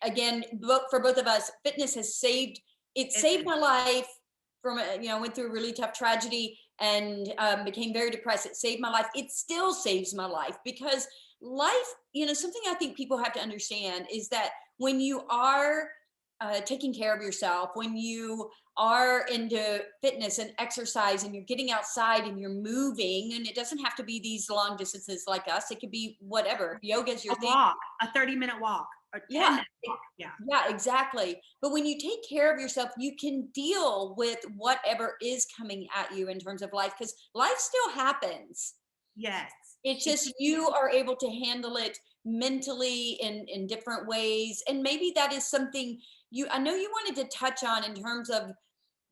again, for both of us, fitness has saved my life from went through a really tough tragedy and became very depressed. It saved my life. It still saves my life because life, something I think people have to understand is that when you are taking care of yourself, when you are into fitness and exercise and you're getting outside and you're moving, and it doesn't have to be these long distances like us. It could be whatever. If yoga is your thing. Walk, a 30-minute walk. Or 10-minute walk. Yeah, exactly. But when you take care of yourself, you can deal with whatever is coming at you in terms of life, because life still happens. Yes. It's just you are able to handle it mentally in different ways. And maybe that is something I know you wanted to touch on in terms of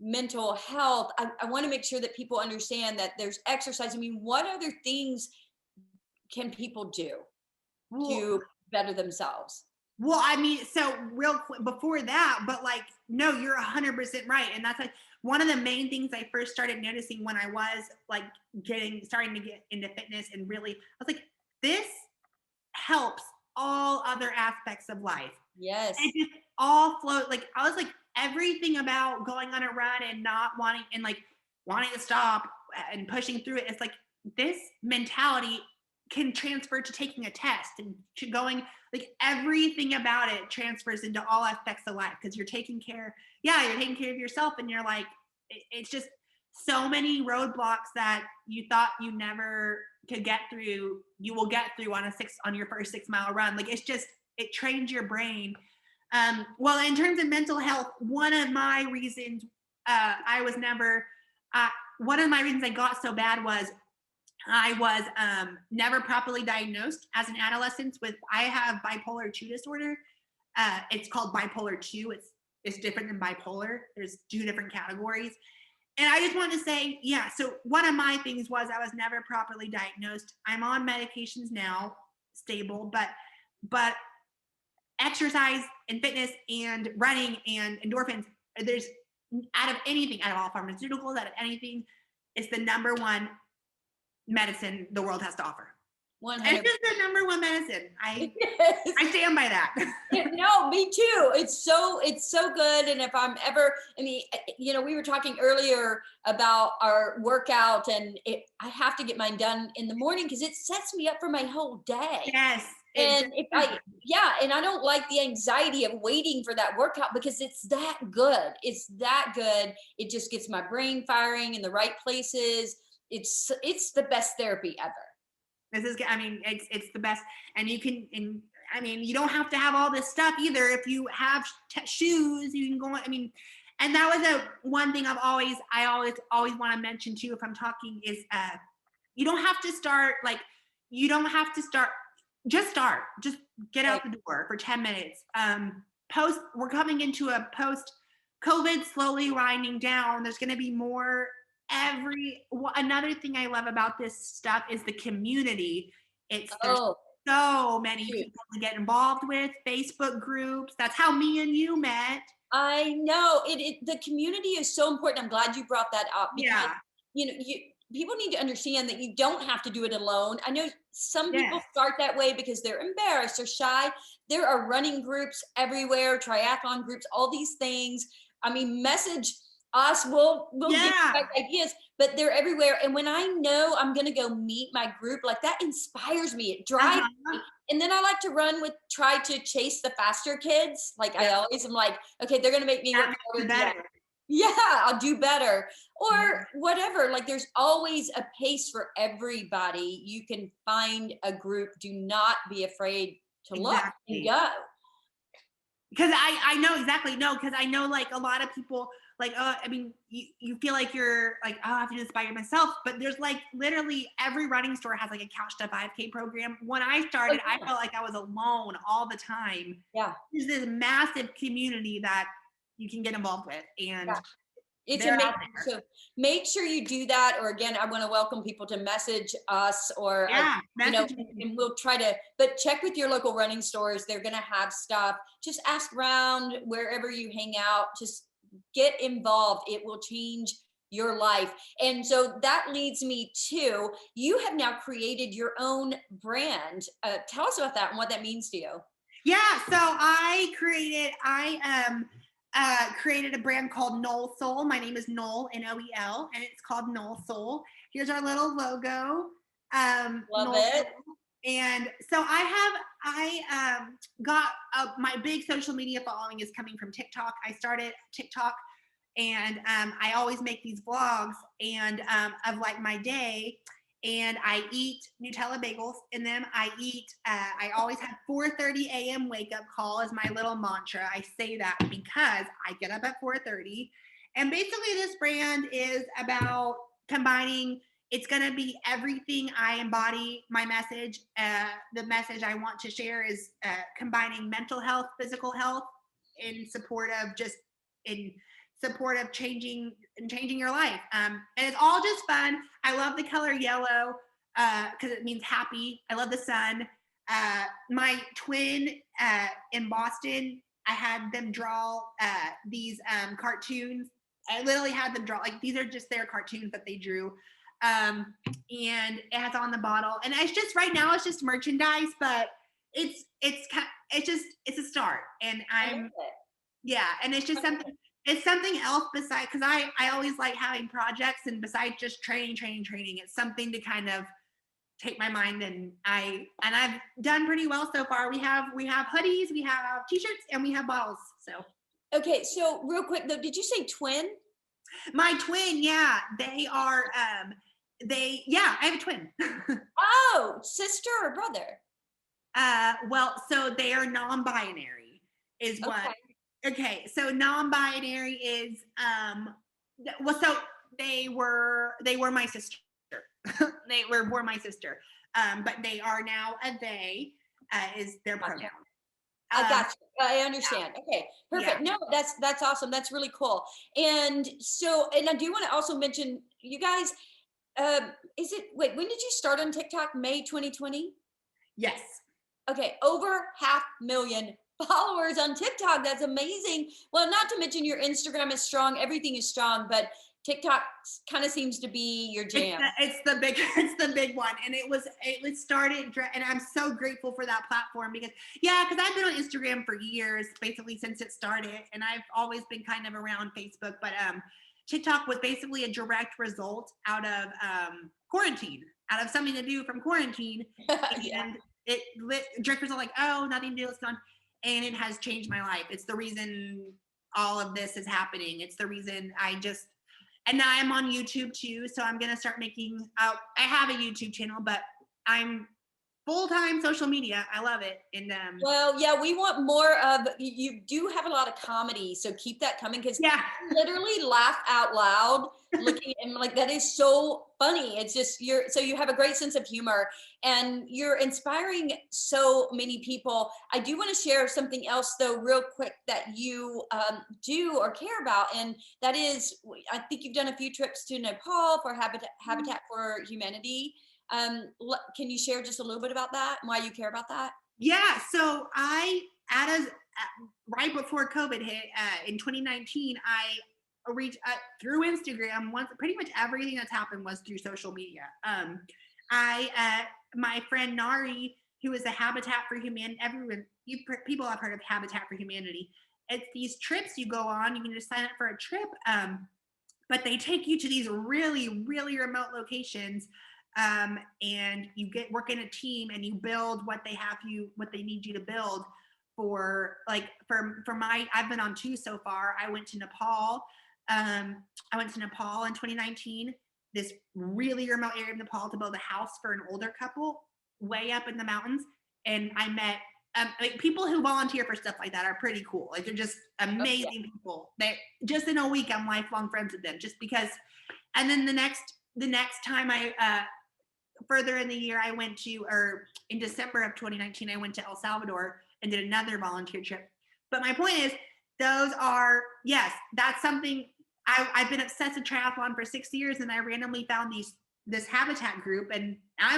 mental health. I want to make sure that people understand that there's exercise. I mean, what other things can people do to better themselves? Well, I mean, so real quick before that, but no, you're 100% right. And that's one of the main things I first started noticing when I was starting to get into fitness, and really, I was like, this helps all other aspects of life. Yes. And it just all flowed. I was everything about going on a run and not wanting, and wanting to stop and pushing through it. It's this mentality can transfer to taking a test and to going, everything about it transfers into all aspects of life, because you're taking care of yourself, and you're it's just so many roadblocks that you thought you never could get through, you will get through on your first 6-mile run. It trains your brain. Well, in terms of mental health, one of my reasons one of my reasons I got so bad was I was never properly diagnosed as an adolescent I have bipolar 2 disorder. It's called bipolar 2. It's different than bipolar. There's 2 different categories. And I just wanted to say, so one of my things was I was never properly diagnosed. I'm on medications now, stable, but exercise and fitness and running and endorphins, there's out of all pharmaceuticals, out of anything, it's the number one medicine the world has to offer. 100%. It's just the number one medicine. I stand by that. No, me too. It's so good. And if I'm ever, we were talking earlier about our workout, and I have to get mine done in the morning because it sets me up for my whole day. Yes. And and I don't like the anxiety of waiting for that workout because it's that good. It's that good. It just gets my brain firing in the right places. It's the best therapy ever. It's the best. And you can, you don't have to have all this stuff either. If you have shoes, you can go, and that was one thing I always want to mention too, if I'm talking, is you don't have to start, just get out the door for 10 minutes. We're coming into a post-COVID slowly winding down. There's going to be more another thing I love about this stuff is the community. There's so many people to get involved with, Facebook groups. That's how me and you met. I know the community is so important. I'm glad you brought that up because people need to understand that you don't have to do it alone. I know some people start that way because they're embarrassed or shy. There are running groups everywhere, triathlon groups, all these things. Message us, we'll get ideas, but they're everywhere. And when I know I'm going to go meet my group, that inspires me. It drives me. And then I like to try to chase the faster kids. I always am okay, they're going to make me work harder. Yeah, I'll do better or whatever. There's always a pace for everybody. You can find a group. Do not be afraid to look and go. Because I know exactly, no, because I know like a lot of people like, I mean, you feel like you're like, oh, I have to do this by myself, but there's like literally every running store has like a Couch to 5K program. When I started, Oh, I yeah. felt like I was alone all the time. Yeah. There's this massive community that you can get involved with, and Yeah. It's they're out amazing. there. So make sure you do that. Or again, I want to welcome people to message us or, Yeah, message me. and we'll try to, but check with your local running stores. They're going to have stuff. Just ask around wherever you hang out. Just get involved. It will change your life. And so that leads me to, you have now created your own brand. Tell us about that and what that means to you. Yeah, so I created a brand called Noel Soul. My name is Noel, Noel, and it's called Noel Soul. Here's our little logo, Love Noel it. Soul. And so I got my big social media following is coming from TikTok. I started TikTok, and I always make these vlogs and of like my day, and I eat Nutella bagels in them. I always have 4:30 a.m. wake up call as my little mantra. I say that because I get up at 4:30. And basically this brand is about combining, it's going to be everything I embody, my message. The message I want to share is combining mental health, physical health in support of changing your life. And it's all just fun. I love the color yellow because it means happy. I love the sun. My twin in Boston, I had them draw these cartoons. I literally had them draw, like, these are just their cartoons that they drew. And it has on the bottle. And it's just, right now, it's just merchandise, but it's a start. And yeah, and it's just something, it's something else besides, because I always like having projects, and besides just training, it's something to kind of take my mind, and I've done pretty well so far. We have hoodies, we have t-shirts, and we have bottles. So Okay. So real quick though, did you say twin? my twin, yeah, they are I have a twin. Oh, sister or brother? Well, so they are non-binary is what. Okay. Okay, so non-binary is well, so they were my sister. They were my sister. But they are now a they, is their Gotcha. pronoun. I got you. I understand. Okay, perfect. Yeah. No, that's awesome. That's really cool. And so, and I do want to also mention, you guys. Wait? When did you start on TikTok? May 2020. Yes. Okay, over 500,000 followers on TikTok. That's amazing. Well, not to mention your Instagram is strong. Everything is strong, but TikTok kind of seems to be your jam. It's the big it's the big one, and it started, and I'm so grateful for that platform because I've been on Instagram for years, basically since it started, and I've always been kind of around Facebook, but TikTok was basically a direct result out of quarantine, out of something to do from quarantine. Yeah. And drinkers are like, oh, nothing to do, it's gone. And it has changed my life. It's the reason all of this is happening. It's the reason and now I'm on YouTube too. So I'm going to start making, I have a YouTube channel, but I'm full-time social media. I love it. And well, yeah, we want more of, you do have a lot of comedy, so keep that coming, because yeah, literally laugh out loud looking and like, that is so funny. It's just, you have a great sense of humor, and you're inspiring so many people. I do want to share something else though, real quick, that you do or care about, and that is, I think you've done a few trips to Nepal for Habitat for Humanity. Can you share just a little bit about that and why you care about that? Yeah, so right before COVID hit in 2019, I reached through Instagram. Once, pretty much everything that's happened was through social media. My friend Nari, who is a Habitat for Humanity, people have heard of Habitat for Humanity. It's these trips you go on. You can just sign up for a trip, but they take you to these really, really remote locations. And you work in a team, and you build what they need you to build for I've been on 2 so far. I went to Nepal. I went to Nepal in 2019, this really remote area of Nepal, to build a house for an older couple way up in the mountains. And I met like people who volunteer for stuff like that are pretty cool. Like they're just amazing people. They just in a week I'm lifelong friends with them just because. And then the next time I further in the year I went to, or in December of 2019 I went to El Salvador and did another volunteer trip. But my point is, those are, yes, that's something. I've been obsessed with triathlon for 6 years, and I randomly found this habitat group, and I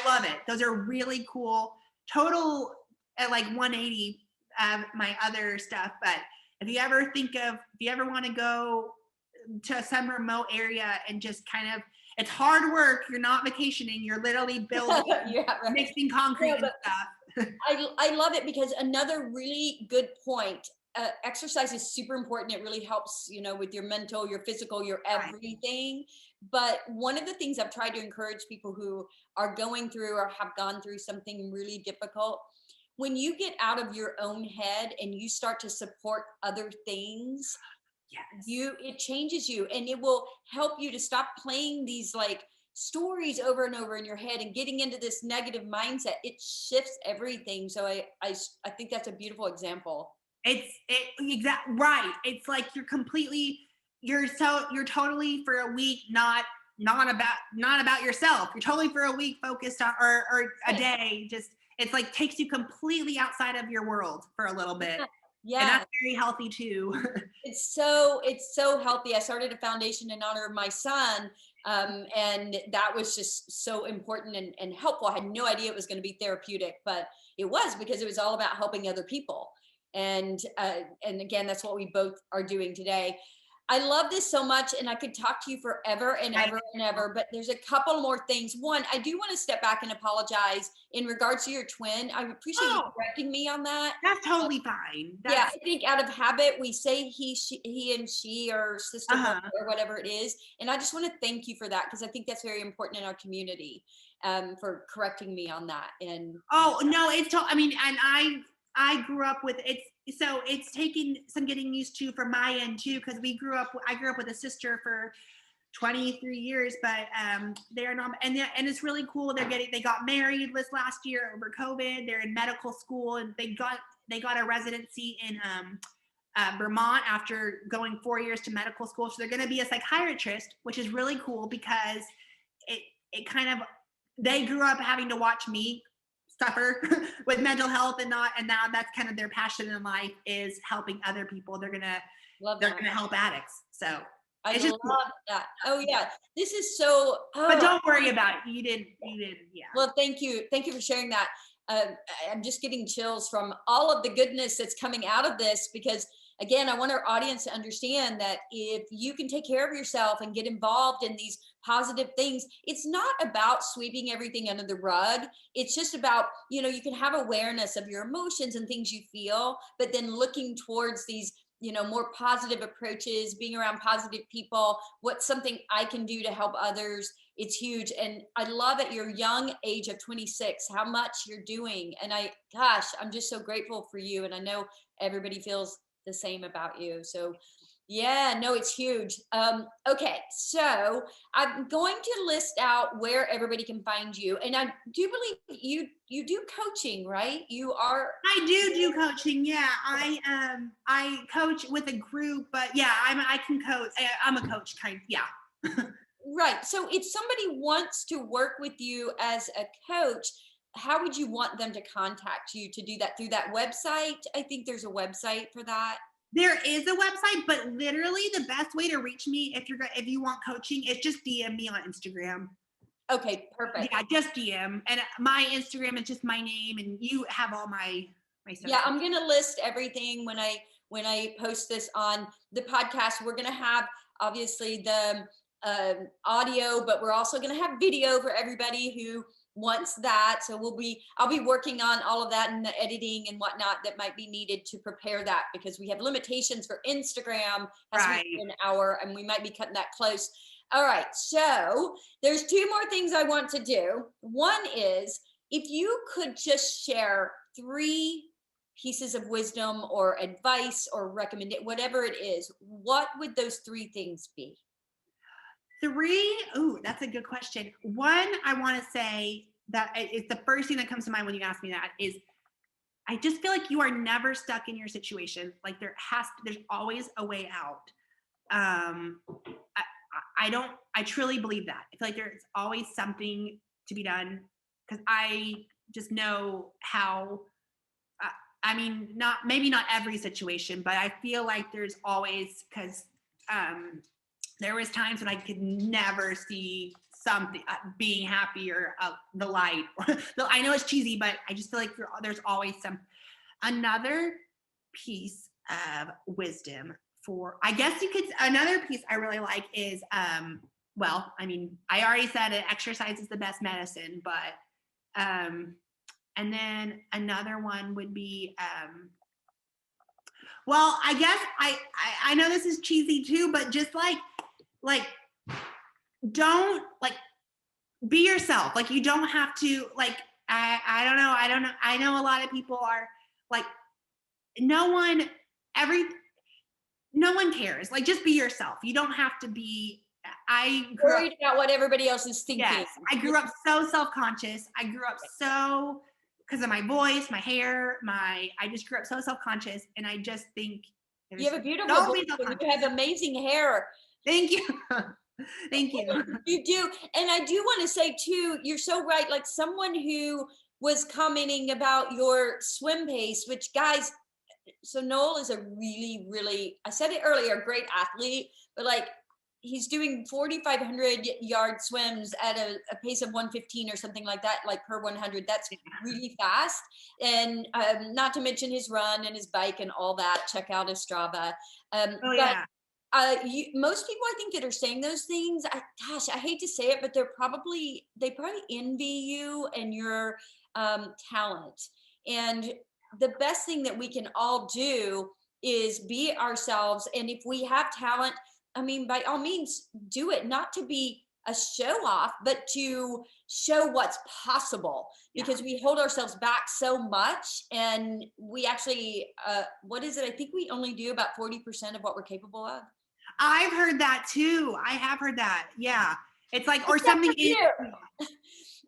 love it. Those are really cool. Total at like 180 of my other stuff. But if you ever want to go to some remote area and just kind of, it's hard work. You're not vacationing. You're literally building, mixing concrete and stuff. I love it because another really good point. Exercise is super important. It really helps, with your mental, your physical, your everything. But one of the things I've tried to encourage people who are going through or have gone through something really difficult, when you get out of your own head and you start to support other things, it changes you, and it will help you to stop playing these like stories over and over in your head and getting into this negative mindset. It shifts everything. So I think that's a beautiful example. Right. It's like you're totally for a week not about yourself. You're totally for a week focused on, or a day, just it's like takes you completely outside of your world for a little bit. Yeah. And that's very healthy too. It's so healthy. I started a foundation in honor of my son. And that was just so important and helpful. I had no idea it was going to be therapeutic, but it was, because it was all about helping other people. And again, that's what we both are doing today. I love this so much, and I could talk to you forever and ever and ever, but there's a couple more things. One, I do want to step back and apologize in regards to your twin. I appreciate you correcting me on that. That's totally fine. I think out of habit, we say he and she, or sister, or whatever it is. And I just want to thank you for that, because I think that's very important in our community, for correcting me on that. And no, and I grew up with it. So it's taken some getting used to from my end too, because I grew up with a sister for 23 years, but they are not, and it's really cool. They got married this last year over COVID. They're in medical school, and they got a residency in Vermont after going 4 years to medical school. So they're going to be a psychiatrist, which is really cool, because it kind of, they grew up having to watch me suffer with mental health, and now that's kind of their passion in life, is helping other people. They're gonna help addicts. So I love that. Oh yeah, this is so. But don't worry about it. You didn't. Yeah. Well, thank you for sharing that. I'm just getting chills from all of the goodness that's coming out of this, because again, I want our audience to understand that if you can take care of yourself and get involved in these positive things, it's not about sweeping everything under the rug. It's just about, you can have awareness of your emotions and things you feel, but then looking towards these, more positive approaches, being around positive people. What's something I can do to help others? It's huge. And I love at your young age of 26, how much you're doing. And I'm just so grateful for you. And I know everybody feels the same about you. So yeah, no, it's huge. Okay, so I'm going to list out where everybody can find you. And I do believe you do coaching, right? I do coaching. Yeah, I coach with a group, but yeah, I can coach. I'm a coach, kind of. Yeah. Right. So if somebody wants to work with you as a coach, how would you want them to contact you to do that? Through that website? I think there's a website for that. There is a website, but literally the best way to reach me if you want coaching is just DM me on Instagram. Okay, perfect. Yeah, just DM. And my Instagram is just my name, and you have all my stuff. Yeah, I'm gonna list everything when I post this on the podcast. We're gonna have obviously the audio, but we're also gonna have video for everybody who wants that. So I'll be working on all of that and the editing and whatnot that might be needed to prepare that, because we have limitations for Instagram. Has to be an hour, and we might be cutting that close. All right, so there's two more things I want to do. One is, if you could just share 3 pieces of wisdom or advice or recommend whatever it is, what would those 3 things be? 3? Ooh, that's a good question. One, I want to say that it's the first thing that comes to mind when you ask me that is, I just feel like you are never stuck in your situation. Like there's always a way out. I truly believe that. I feel like there's always something to be done because I just know how, I mean, maybe not every situation, but I feel like there's always, because there was times when I could never see something being happy or the light. I know it's cheesy, but I just feel like there's always another piece of wisdom for, I guess you could, another piece I really like is, well, I mean, I already said it, exercise is the best medicine, but, and then another one would be, well, I guess I know this is cheesy too, but just like don't be yourself. Like you don't have to I don't know. I know a lot of people are like, no one cares. Like just be yourself. You don't have to be, worried about what everybody else is thinking. Yes, I grew up so self-conscious. I grew up so, because of my voice, my hair, I just grew up so self-conscious, and I just think you have a beautiful voice. You have amazing hair. Thank you. Thank you. You do. And I do want to say too, you're so right. Like someone who was commenting about your swim pace, which guys, so Noel is a really, really, I said it earlier, great athlete, but like he's doing 4,500 yard swims at a pace of 115 or something like that, like per 100. That's really fast. And not to mention his run and his bike and all that. Check out his Strava. Most people I think that are saying those things, I hate to say it, but they probably envy you and your talent. And the best thing that we can all do is be ourselves. And if we have talent, I mean, by all means, do it, not to be a show off, but to show what's possible, because we hold ourselves back so much. And we actually, what is it? I think we only do about 40% of what we're capable of. I've heard that too. I have heard that. Yeah. It's like, or something.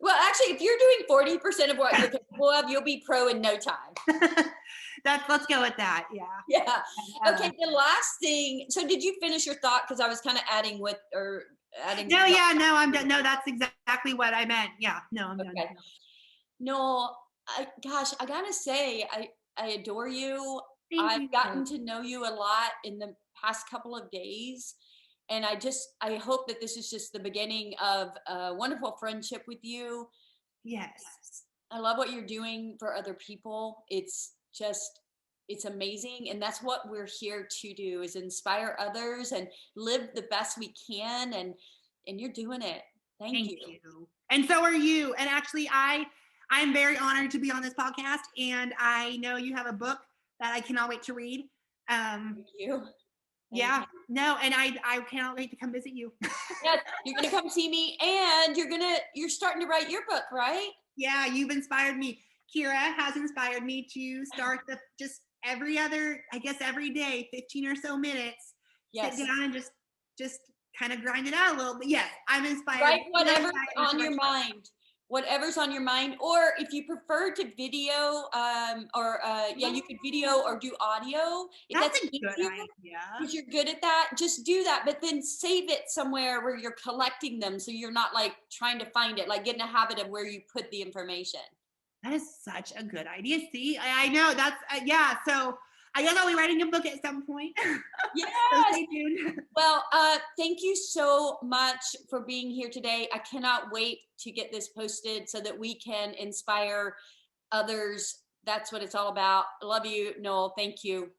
Well, actually, if you're doing 40% of what you're capable of, you'll be pro in no time. Let's go with that. Yeah. Yeah. Okay. The last thing. So did you finish your thought? Because I was kind of adding. No, I'm done. No, that's exactly what I meant. Yeah. No, I'm done. No, I gotta say, I adore you. I've gotten to know you a lot in the past couple of days. And I hope that this is just the beginning of a wonderful friendship with you. Yes. I love what you're doing for other people. It's amazing. And that's what we're here to do, is inspire others and live the best we can. And you're doing it. Thank you. And so are you. And actually, I am very honored to be on this podcast. And I know you have a book that I cannot wait to read. Thank you. Yeah, no, and I cannot wait to come visit you. Yes, you're gonna come see me, and you're starting to write your book, right? Yeah, you've inspired me. Kyra has inspired me to start just every day, 15 or so minutes. Yes. Sit down and just kind of grind it out a little bit. Yes, I'm inspired. Write whatever's on your mind. Whatever's on your mind, or if you prefer to video, you could video or do audio. If that's a good idea. If you're good at that, just do that. But then save it somewhere where you're collecting them, so you're not like trying to find it. Like get in a habit of where you put the information. That is such a good idea. See, I know that's So I guess I'll be writing a book at some point. Yes. So stay tuned. Well, thank you so much for being here today. I cannot wait to get this posted so that we can inspire others. That's what it's all about. I love you, Noel. Thank you.